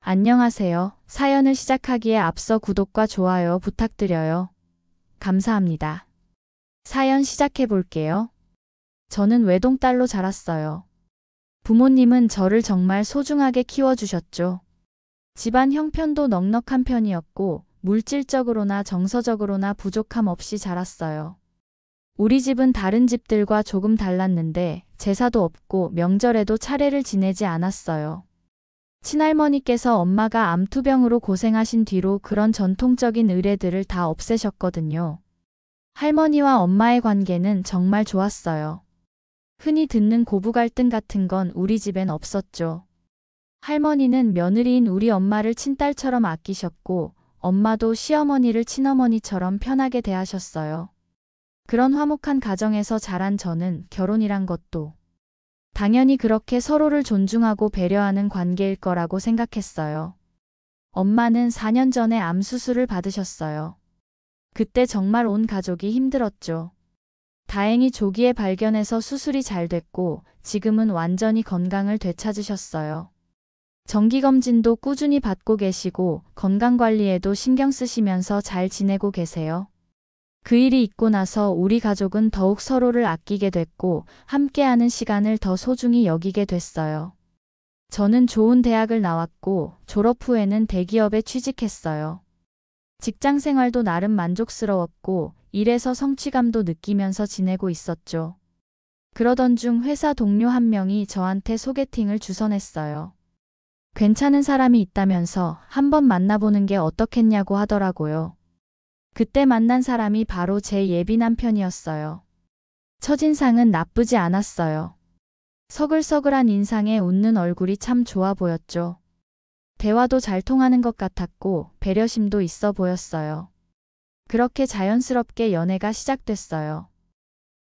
안녕하세요. 사연을 시작하기에 앞서 구독과 좋아요 부탁드려요. 감사합니다. 사연 시작해 볼게요. 저는 외동딸로 자랐어요. 부모님은 저를 정말 소중하게 키워주셨죠. 집안 형편도 넉넉한 편이었고 물질적으로나 정서적으로나 부족함 없이 자랐어요. 우리 집은 다른 집들과 조금 달랐는데 제사도 없고 명절에도 차례를 지내지 않았어요. 친할머니께서 엄마가 암투병으로 고생하신 뒤로 그런 전통적인 의례들을 다 없애셨거든요. 할머니와 엄마의 관계는 정말 좋았어요. 흔히 듣는 고부 갈등 같은 건 우리 집엔 없었죠. 할머니는 며느리인 우리 엄마를 친딸처럼 아끼셨고, 엄마도 시어머니를 친어머니처럼 편하게 대하셨어요. 그런 화목한 가정에서 자란 저는 결혼이란 것도 당연히 그렇게 서로를 존중하고 배려하는 관계일 거라고 생각했어요. 엄마는 4년 전에 암 수술을 받으셨어요. 그때 정말 온 가족이 힘들었죠. 다행히 조기에 발견해서 수술이 잘 됐고 지금은 완전히 건강을 되찾으셨어요. 정기검진도 꾸준히 받고 계시고 건강관리에도 신경 쓰시면서 잘 지내고 계세요. 그 일이 있고 나서 우리 가족은 더욱 서로를 아끼게 됐고 함께하는 시간을 더 소중히 여기게 됐어요. 저는 좋은 대학을 나왔고 졸업 후에는 대기업에 취직했어요. 직장 생활도 나름 만족스러웠고 일에서 성취감도 느끼면서 지내고 있었죠. 그러던 중 회사 동료 한 명이 저한테 소개팅을 주선했어요. 괜찮은 사람이 있다면서 한번 만나보는 게 어떻겠냐고 하더라고요. 그때 만난 사람이 바로 제 예비 남편이었어요. 첫인상은 나쁘지 않았어요. 서글서글한 인상에 웃는 얼굴이 참 좋아 보였죠. 대화도 잘 통하는 것 같았고 배려심도 있어 보였어요. 그렇게 자연스럽게 연애가 시작됐어요.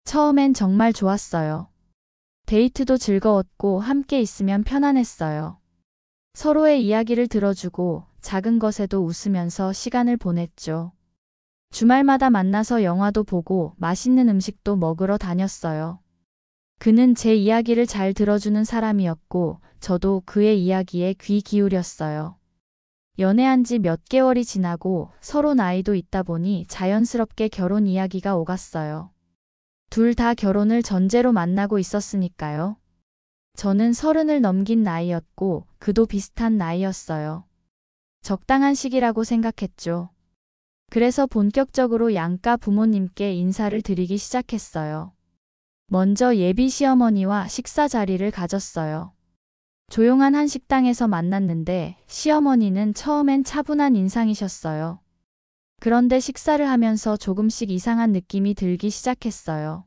처음엔 정말 좋았어요. 데이트도 즐거웠고 함께 있으면 편안했어요. 서로의 이야기를 들어주고 작은 것에도 웃으면서 시간을 보냈죠. 주말마다 만나서 영화도 보고 맛있는 음식도 먹으러 다녔어요. 그는 제 이야기를 잘 들어주는 사람이었고 저도 그의 이야기에 귀 기울였어요. 연애한 지 몇 개월이 지나고 서로 나이도 있다 보니 자연스럽게 결혼 이야기가 오갔어요. 둘 다 결혼을 전제로 만나고 있었으니까요. 저는 30을 넘긴 나이였고 그도 비슷한 나이였어요. 적당한 시기라고 생각했죠. 그래서 본격적으로 양가 부모님께 인사를 드리기 시작했어요. 먼저 예비 시어머니와 식사 자리를 가졌어요. 조용한 한 식당에서 만났는데 시어머니는 처음엔 차분한 인상이셨어요. 그런데 식사를 하면서 조금씩 이상한 느낌이 들기 시작했어요.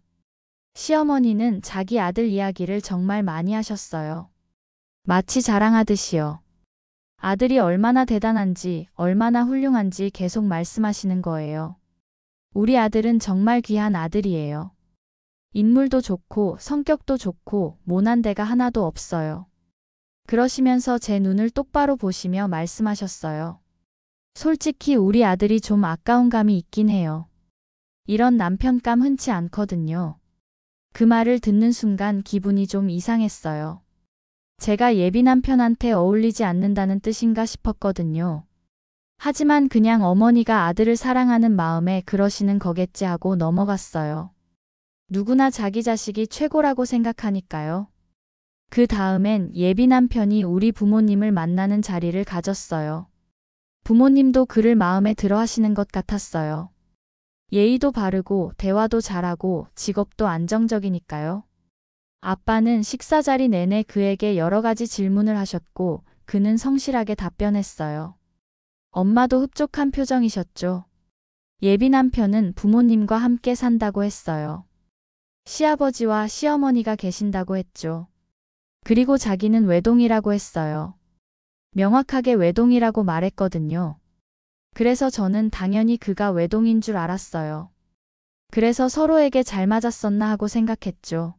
시어머니는 자기 아들 이야기를 정말 많이 하셨어요. 마치 자랑하듯이요. 아들이 얼마나 대단한지, 얼마나 훌륭한지 계속 말씀하시는 거예요. 우리 아들은 정말 귀한 아들이에요. 인물도 좋고 성격도 좋고 모난 데가 하나도 없어요. 그러시면서 제 눈을 똑바로 보시며 말씀하셨어요. 솔직히 우리 아들이 좀 아까운 감이 있긴 해요. 이런 남편감 흔치 않거든요. 그 말을 듣는 순간 기분이 좀 이상했어요. 제가 예비 남편한테 어울리지 않는다는 뜻인가 싶었거든요. 하지만 그냥 어머니가 아들을 사랑하는 마음에 그러시는 거겠지 하고 넘어갔어요. 누구나 자기 자식이 최고라고 생각하니까요. 그 다음엔 예비 남편이 우리 부모님을 만나는 자리를 가졌어요. 부모님도 그를 마음에 들어 하시는 것 같았어요. 예의도 바르고 대화도 잘하고 직업도 안정적이니까요. 아빠는 식사 자리 내내 그에게 여러 가지 질문을 하셨고 그는 성실하게 답변했어요. 엄마도 흡족한 표정이셨죠. 예비 남편은 부모님과 함께 산다고 했어요. 시아버지와 시어머니가 계신다고 했죠. 그리고 자기는 외동이라고 했어요. 명확하게 외동이라고 말했거든요. 그래서 저는 당연히 그가 외동인 줄 알았어요. 그래서 서로에게 잘 맞았었나 하고 생각했죠.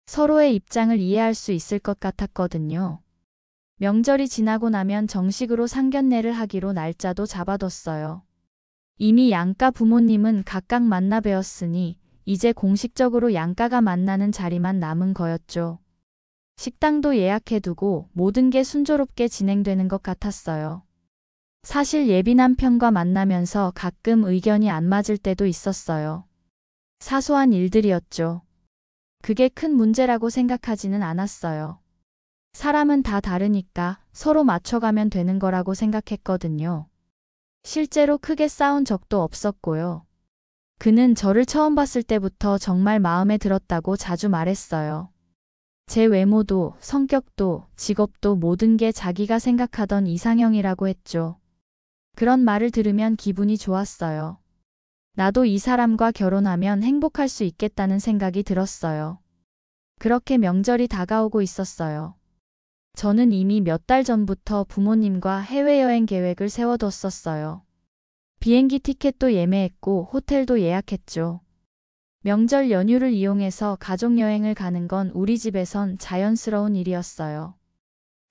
서로의 입장을 이해할 수 있을 것 같았거든요. 명절이 지나고 나면 정식으로 상견례를 하기로 날짜도 잡아뒀어요. 이미 양가 부모님은 각각 만나 뵈었으니 이제 공식적으로 양가가 만나는 자리만 남은 거였죠. 식당도 예약해두고 모든 게 순조롭게 진행되는 것 같았어요. 사실 예비 남편과 만나면서 가끔 의견이 안 맞을 때도 있었어요. 사소한 일들이었죠. 그게 큰 문제라고 생각하지는 않았어요. 사람은 다 다르니까 서로 맞춰가면 되는 거라고 생각했거든요. 실제로 크게 싸운 적도 없었고요. 그는 저를 처음 봤을 때부터 정말 마음에 들었다고 자주 말했어요. 제 외모도, 성격도, 직업도 모든 게 자기가 생각하던 이상형이라고 했죠. 그런 말을 들으면 기분이 좋았어요. 나도 이 사람과 결혼하면 행복할 수 있겠다는 생각이 들었어요. 그렇게 명절이 다가오고 있었어요. 저는 이미 몇 달 전부터 부모님과 해외여행 계획을 세워뒀었어요. 비행기 티켓도 예매했고 호텔도 예약했죠. 명절 연휴를 이용해서 가족여행을 가는 건 우리 집에선 자연스러운 일이었어요.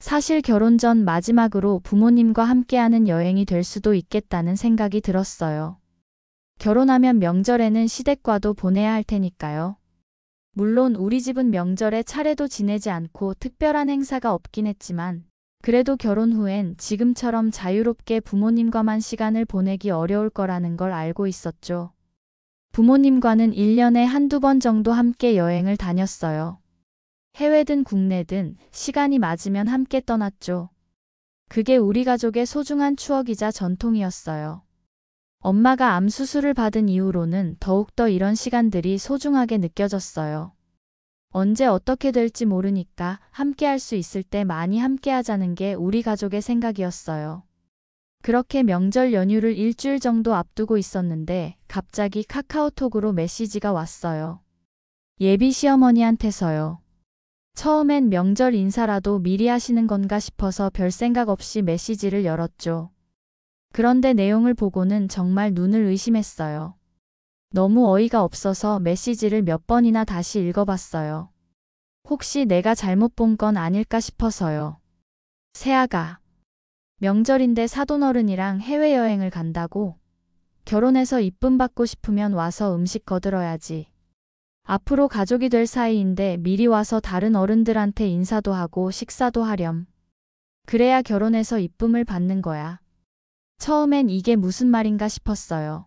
사실 결혼 전 마지막으로 부모님과 함께하는 여행이 될 수도 있겠다는 생각이 들었어요. 결혼하면 명절에는 시댁과도 보내야 할 테니까요. 물론 우리 집은 명절에 차례도 지내지 않고 특별한 행사가 없긴 했지만 그래도 결혼 후엔 지금처럼 자유롭게 부모님과만 시간을 보내기 어려울 거라는 걸 알고 있었죠. 부모님과는 1년에 한두 번 정도 함께 여행을 다녔어요. 해외든 국내든 시간이 맞으면 함께 떠났죠. 그게 우리 가족의 소중한 추억이자 전통이었어요. 엄마가 암 수술을 받은 이후로는 더욱더 이런 시간들이 소중하게 느껴졌어요. 언제 어떻게 될지 모르니까 함께 할 수 있을 때 많이 함께 하자는 게 우리 가족의 생각이었어요. 그렇게 명절 연휴를 일주일 정도 앞두고 있었는데 갑자기 카카오톡으로 메시지가 왔어요. 예비 시어머니한테서요. 처음엔 명절 인사라도 미리 하시는 건가 싶어서 별 생각 없이 메시지를 열었죠. 그런데 내용을 보고는 정말 눈을 의심했어요. 너무 어이가 없어서 메시지를 몇 번이나 다시 읽어봤어요. 혹시 내가 잘못 본 건 아닐까 싶어서요. 새아가 명절인데 사돈어른이랑 해외여행을 간다고? 결혼해서 이쁨 받고 싶으면 와서 음식 거들어야지. 앞으로 가족이 될 사이인데 미리 와서 다른 어른들한테 인사도 하고 식사도 하렴. 그래야 결혼해서 이쁨을 받는 거야. 처음엔 이게 무슨 말인가 싶었어요.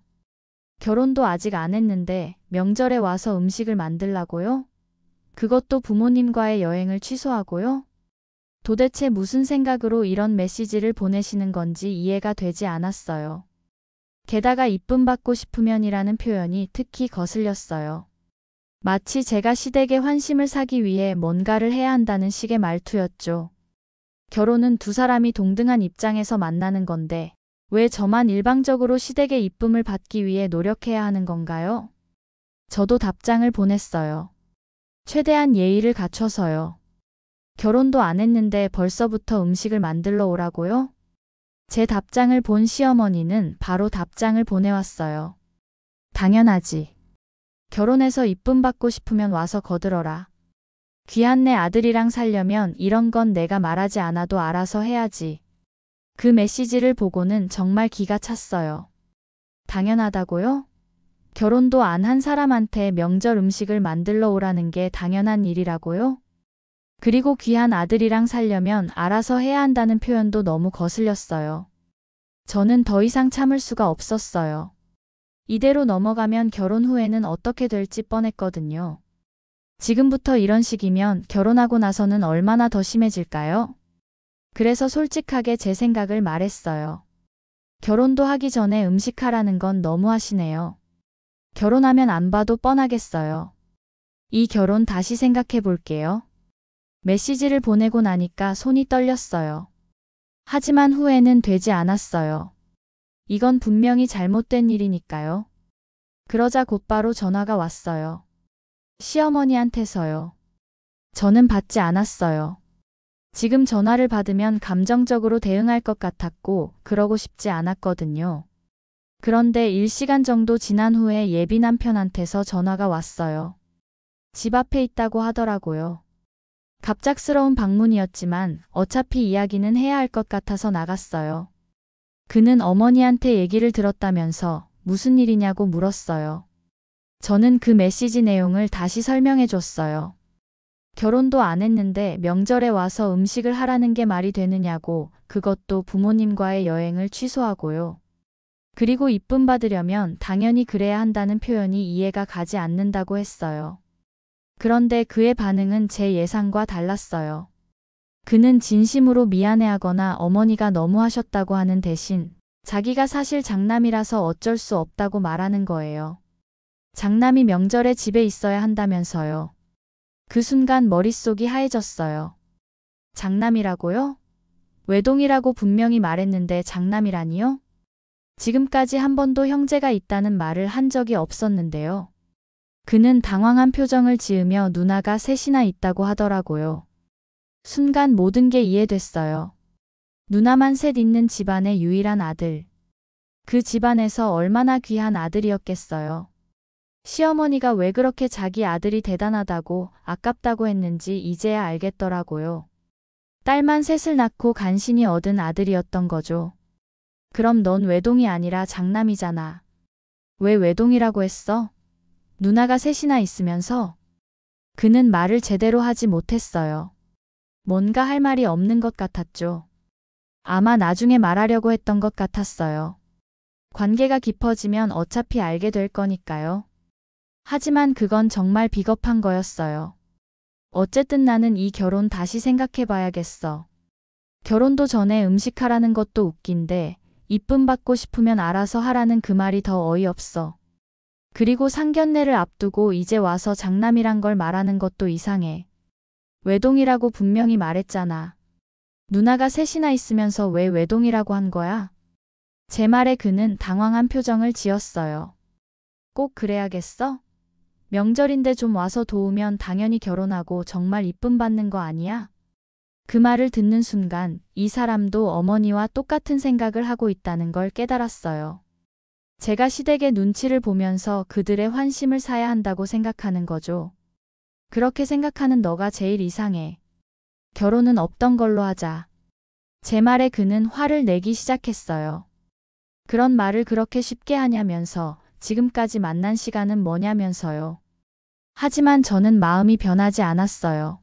결혼도 아직 안 했는데 명절에 와서 음식을 만들라고요? 그것도 부모님과의 여행을 취소하고요? 도대체 무슨 생각으로 이런 메시지를 보내시는 건지 이해가 되지 않았어요. 게다가 이쁨 받고 싶으면이라는 표현이 특히 거슬렸어요. 마치 제가 시댁에 환심을 사기 위해 뭔가를 해야 한다는 식의 말투였죠. 결혼은 두 사람이 동등한 입장에서 만나는 건데 왜 저만 일방적으로 시댁의 이쁨을 받기 위해 노력해야 하는 건가요? 저도 답장을 보냈어요. 최대한 예의를 갖춰서요. 결혼도 안 했는데 벌써부터 음식을 만들러 오라고요? 제 답장을 본 시어머니는 바로 답장을 보내왔어요. 당연하지. 결혼해서 이쁨 받고 싶으면 와서 거들어라. 귀한 내 아들이랑 살려면 이런 건 내가 말하지 않아도 알아서 해야지. 그 메시지를 보고는 정말 기가 찼어요. 당연하다고요? 결혼도 안 한 사람한테 명절 음식을 만들러 오라는 게 당연한 일이라고요? 그리고 귀한 아들이랑 살려면 알아서 해야 한다는 표현도 너무 거슬렸어요. 저는 더 이상 참을 수가 없었어요. 이대로 넘어가면 결혼 후에는 어떻게 될지 뻔했거든요. 지금부터 이런 식이면 결혼하고 나서는 얼마나 더 심해질까요? 그래서 솔직하게 제 생각을 말했어요. 결혼도 하기 전에 음식하라는 건 너무하시네요. 결혼하면 안 봐도 뻔하겠어요. 이 결혼 다시 생각해 볼게요. 메시지를 보내고 나니까 손이 떨렸어요. 하지만 후회는 되지 않았어요. 이건 분명히 잘못된 일이니까요. 그러자 곧바로 전화가 왔어요. 시어머니한테서요. 저는 받지 않았어요. 지금 전화를 받으면 감정적으로 대응할 것 같았고 그러고 싶지 않았거든요. 그런데 1시간 정도 지난 후에 예비 남편한테서 전화가 왔어요. 집 앞에 있다고 하더라고요. 갑작스러운 방문이었지만 어차피 이야기는 해야 할 것 같아서 나갔어요. 그는 어머니한테 얘기를 들었다면서 무슨 일이냐고 물었어요. 저는 그 메시지 내용을 다시 설명해 줬어요. 결혼도 안 했는데 명절에 와서 음식을 하라는 게 말이 되느냐고, 그것도 부모님과의 여행을 취소하고요. 그리고 이쁨 받으려면 당연히 그래야 한다는 표현이 이해가 가지 않는다고 했어요. 그런데 그의 반응은 제 예상과 달랐어요. 그는 진심으로 미안해하거나 어머니가 너무하셨다고 하는 대신 자기가 사실 장남이라서 어쩔 수 없다고 말하는 거예요. 장남이 명절에 집에 있어야 한다면서요. 그 순간 머릿속이 하얘졌어요. 장남이라고요? 외동이라고 분명히 말했는데 장남이라니요? 지금까지 한 번도 형제가 있다는 말을 한 적이 없었는데요. 그는 당황한 표정을 지으며 누나가 셋이나 있다고 하더라고요. 순간 모든 게 이해됐어요. 누나만 셋 있는 집안의 유일한 아들. 그 집안에서 얼마나 귀한 아들이었겠어요. 시어머니가 왜 그렇게 자기 아들이 대단하다고 아깝다고 했는지 이제야 알겠더라고요. 딸만 셋을 낳고 간신히 얻은 아들이었던 거죠. 그럼 넌 외동이 아니라 장남이잖아. 왜 외동이라고 했어? 누나가 셋이나 있으면서? 그는 말을 제대로 하지 못했어요. 뭔가 할 말이 없는 것 같았죠. 아마 나중에 말하려고 했던 것 같았어요. 관계가 깊어지면 어차피 알게 될 거니까요. 하지만 그건 정말 비겁한 거였어요. 어쨌든 나는 이 결혼 다시 생각해봐야겠어. 결혼도 전에 음식하라는 것도 웃긴데 이쁨 받고 싶으면 알아서 하라는 그 말이 더 어이없어. 그리고 상견례를 앞두고 이제 와서 장남이란 걸 말하는 것도 이상해. 외동이라고 분명히 말했잖아. 누나가 셋이나 있으면서 왜 외동이라고 한 거야? 제 말에 그는 당황한 표정을 지었어요. 꼭 그래야겠어? 명절인데 좀 와서 도우면 당연히 결혼하고 정말 이쁨 받는 거 아니야? 그 말을 듣는 순간 이 사람도 어머니와 똑같은 생각을 하고 있다는 걸 깨달았어요. 제가 시댁의 눈치를 보면서 그들의 환심을 사야 한다고 생각하는 거죠. 그렇게 생각하는 너가 제일 이상해. 결혼은 없던 걸로 하자. 제 말에 그는 화를 내기 시작했어요. 그런 말을 그렇게 쉽게 하냐면서 지금까지 만난 시간은 뭐냐면서요. 하지만 저는 마음이 변하지 않았어요.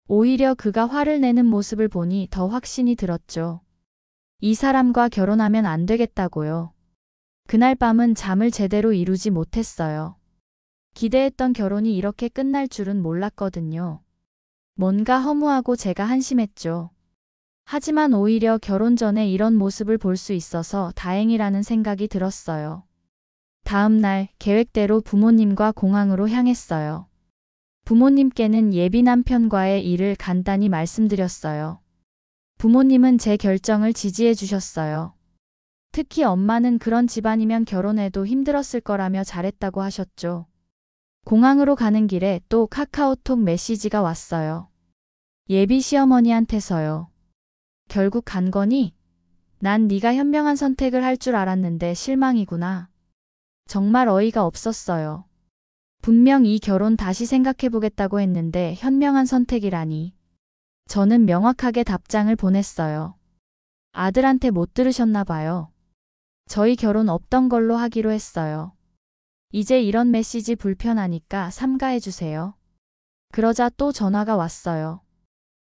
오히려 그가 화를 내는 모습을 보니 더 확신이 들었죠. 이 사람과 결혼하면 안 되겠다고요. 그날 밤은 잠을 제대로 이루지 못했어요. 기대했던 결혼이 이렇게 끝날 줄은 몰랐거든요. 뭔가 허무하고 제가 한심했죠. 하지만 오히려 결혼 전에 이런 모습을 볼 수 있어서 다행이라는 생각이 들었어요. 다음 날 계획대로 부모님과 공항으로 향했어요. 부모님께는 예비 남편과의 일을 간단히 말씀드렸어요. 부모님은 제 결정을 지지해 주셨어요. 특히 엄마는 그런 집안이면 결혼해도 힘들었을 거라며 잘했다고 하셨죠. 공항으로 가는 길에 또 카카오톡 메시지가 왔어요. 예비 시어머니한테서요. 결국 간 거니? 난 네가 현명한 선택을 할 줄 알았는데 실망이구나. 정말 어이가 없었어요. 분명 이 결혼 다시 생각해보겠다고 했는데 현명한 선택이라니. 저는 명확하게 답장을 보냈어요. 아들한테 못 들으셨나 봐요. 저희 결혼 없던 걸로 하기로 했어요. 이제 이런 메시지 불편하니까 삼가해주세요. 그러자 또 전화가 왔어요.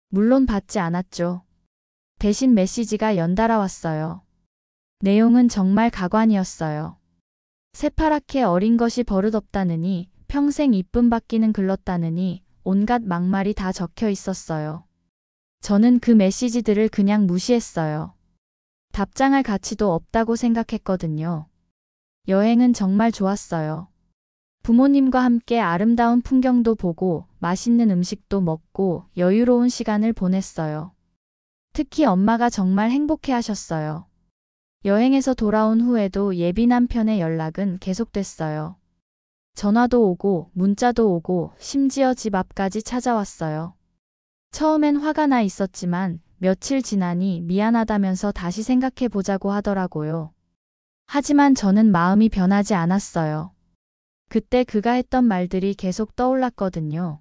물론 받지 않았죠. 대신 메시지가 연달아 왔어요. 내용은 정말 가관이었어요. 새파랗게 어린 것이 버릇없다느니 평생 이쁨 받기는 글렀다느니 온갖 막말이 다 적혀 있었어요. 저는 그 메시지들을 그냥 무시했어요. 답장할 가치도 없다고 생각했거든요. 여행은 정말 좋았어요. 부모님과 함께 아름다운 풍경도 보고 맛있는 음식도 먹고 여유로운 시간을 보냈어요. 특히 엄마가 정말 행복해 하셨어요. 여행에서 돌아온 후에도 예비 남편의 연락은 계속됐어요. 전화도 오고 문자도 오고 심지어 집 앞까지 찾아왔어요. 처음엔 화가 나 있었지만 며칠 지나니 미안하다면서 다시 생각해 보자고 하더라고요. 하지만 저는 마음이 변하지 않았어요. 그때 그가 했던 말들이 계속 떠올랐거든요.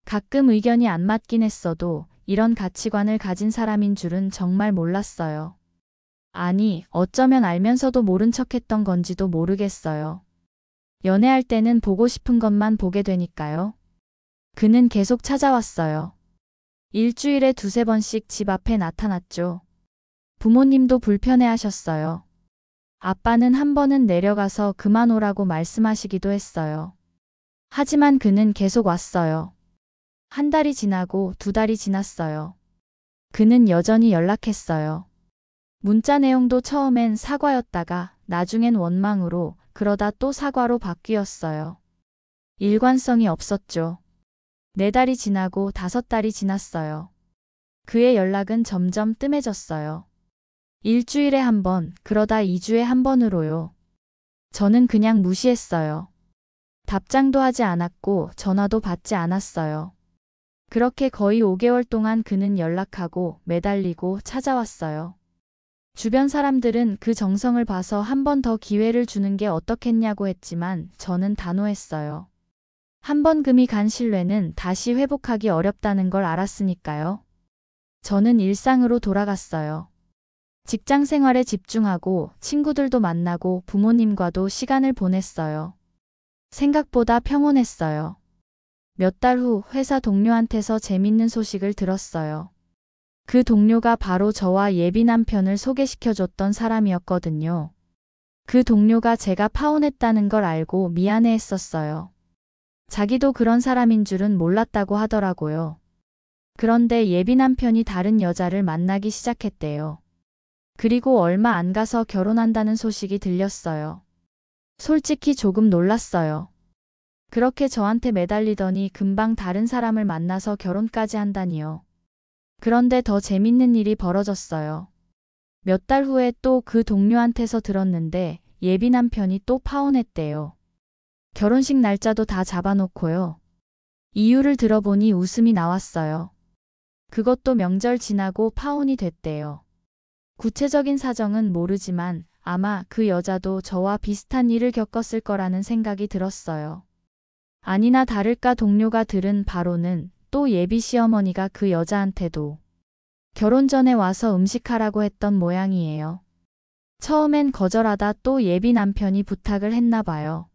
가끔 의견이 안 맞긴 했어도 이런 가치관을 가진 사람인 줄은 정말 몰랐어요. 아니, 어쩌면 알면서도 모른 척했던 건지도 모르겠어요. 연애할 때는 보고 싶은 것만 보게 되니까요. 그는 계속 찾아왔어요. 일주일에 두세 번씩 집 앞에 나타났죠. 부모님도 불편해하셨어요. 아빠는 한 번은 내려가서 그만 오라고 말씀하시기도 했어요. 하지만 그는 계속 왔어요. 한 달이 지나고 두 달이 지났어요. 그는 여전히 연락했어요. 문자 내용도 처음엔 사과였다가 나중엔 원망으로, 그러다 또 사과로 바뀌었어요. 일관성이 없었죠. 4달이 지나고 5달이 지났어요. 그의 연락은 점점 뜸해졌어요. 일주일에 한 번, 그러다 2주에 한 번으로요. 저는 그냥 무시했어요. 답장도 하지 않았고 전화도 받지 않았어요. 그렇게 거의 5개월 동안 그는 연락하고 매달리고 찾아왔어요. 주변 사람들은 그 정성을 봐서 한 번 더 기회를 주는 게 어떻겠냐고 했지만 저는 단호했어요. 한 번 금이 간 신뢰는 다시 회복하기 어렵다는 걸 알았으니까요. 저는 일상으로 돌아갔어요. 직장 생활에 집중하고 친구들도 만나고 부모님과도 시간을 보냈어요. 생각보다 평온했어요. 몇 달 후 회사 동료한테서 재밌는 소식을 들었어요. 그 동료가 바로 저와 예비 남편을 소개시켜줬던 사람이었거든요. 그 동료가 제가 파혼했다는 걸 알고 미안해했었어요. 자기도 그런 사람인 줄은 몰랐다고 하더라고요. 그런데 예비 남편이 다른 여자를 만나기 시작했대요. 그리고 얼마 안 가서 결혼한다는 소식이 들렸어요. 솔직히 조금 놀랐어요. 그렇게 저한테 매달리더니 금방 다른 사람을 만나서 결혼까지 한다니요. 그런데 더 재밌는 일이 벌어졌어요. 몇 달 후에 또 그 동료한테서 들었는데 예비 남편이 또 파혼했대요. 결혼식 날짜도 다 잡아놓고요. 이유를 들어보니 웃음이 나왔어요. 그것도 명절 지나고 파혼이 됐대요. 구체적인 사정은 모르지만 아마 그 여자도 저와 비슷한 일을 겪었을 거라는 생각이 들었어요. 아니나 다를까 동료가 들은 바로는 또 예비 시어머니가 그 여자한테도 결혼 전에 와서 음식하라고 했던 모양이에요. 처음엔 거절하다 또 예비 남편이 부탁을 했나 봐요.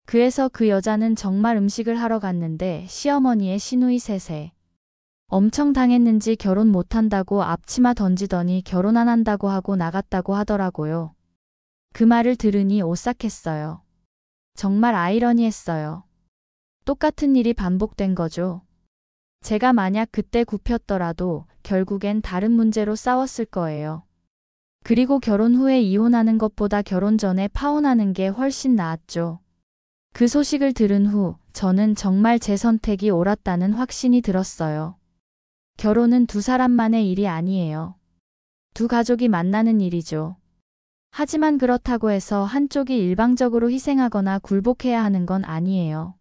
그래서 그 여자는 정말 음식을 하러 갔는데 시어머니의 시누이 셋에 엄청 당했는지 결혼 못한다고 앞치마 던지더니 결혼 안 한다고 하고 나갔다고 하더라고요. 그 말을 들으니 오싹했어요. 정말 아이러니했어요. 똑같은 일이 반복된 거죠. 제가 만약 그때 굽혔더라도 결국엔 다른 문제로 싸웠을 거예요. 그리고 결혼 후에 이혼하는 것보다 결혼 전에 파혼하는 게 훨씬 나았죠. 그 소식을 들은 후 저는 정말 제 선택이 옳았다는 확신이 들었어요. 결혼은 두 사람만의 일이 아니에요. 두 가족이 만나는 일이죠. 하지만 그렇다고 해서 한쪽이 일방적으로 희생하거나 굴복해야 하는 건 아니에요.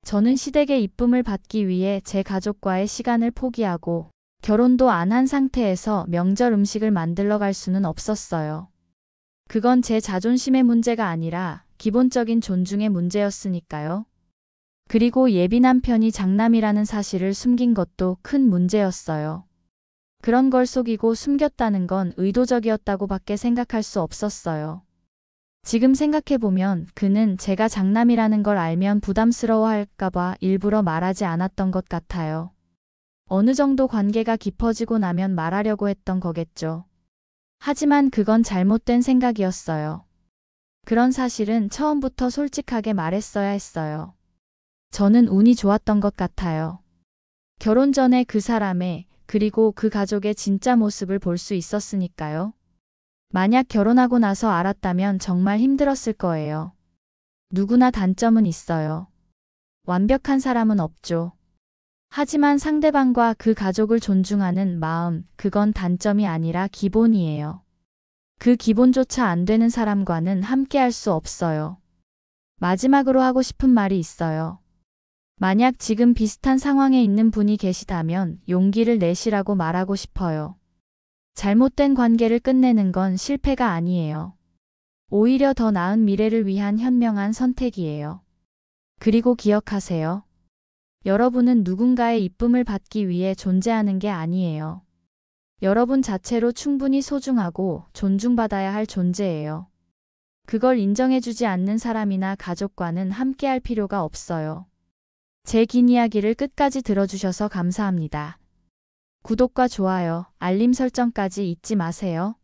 저는 시댁의 이쁨을 받기 위해 제 가족과의 시간을 포기하고 결혼도 안 한 상태에서 명절 음식을 만들러 갈 수는 없었어요. 그건 제 자존심의 문제가 아니라 기본적인 존중의 문제였으니까요. 그리고 예비 남편이 장남이라는 사실을 숨긴 것도 큰 문제였어요. 그런 걸 속이고 숨겼다는 건 의도적이었다고 밖에 생각할 수 없었어요. 지금 생각해보면 그는 제가 장남이라는 걸 알면 부담스러워할까봐 일부러 말하지 않았던 것 같아요. 어느 정도 관계가 깊어지고 나면 말하려고 했던 거겠죠. 하지만 그건 잘못된 생각이었어요. 그런 사실은 처음부터 솔직하게 말했어야 했어요. 저는 운이 좋았던 것 같아요. 결혼 전에 그 사람의 그리고 그 가족의 진짜 모습을 볼 수 있었으니까요. 만약 결혼하고 나서 알았다면 정말 힘들었을 거예요. 누구나 단점은 있어요. 완벽한 사람은 없죠. 하지만 상대방과 그 가족을 존중하는 마음, 그건 단점이 아니라 기본이에요. 그 기본조차 안 되는 사람과는 함께할 수 없어요. 마지막으로 하고 싶은 말이 있어요. 만약 지금 비슷한 상황에 있는 분이 계시다면 용기를 내시라고 말하고 싶어요. 잘못된 관계를 끝내는 건 실패가 아니에요. 오히려 더 나은 미래를 위한 현명한 선택이에요. 그리고 기억하세요. 여러분은 누군가의 이쁨을 받기 위해 존재하는 게 아니에요. 여러분 자체로 충분히 소중하고 존중받아야 할 존재예요. 그걸 인정해주지 않는 사람이나 가족과는 함께할 필요가 없어요. 제 긴 이야기를 끝까지 들어주셔서 감사합니다. 구독과 좋아요, 알림 설정까지 잊지 마세요.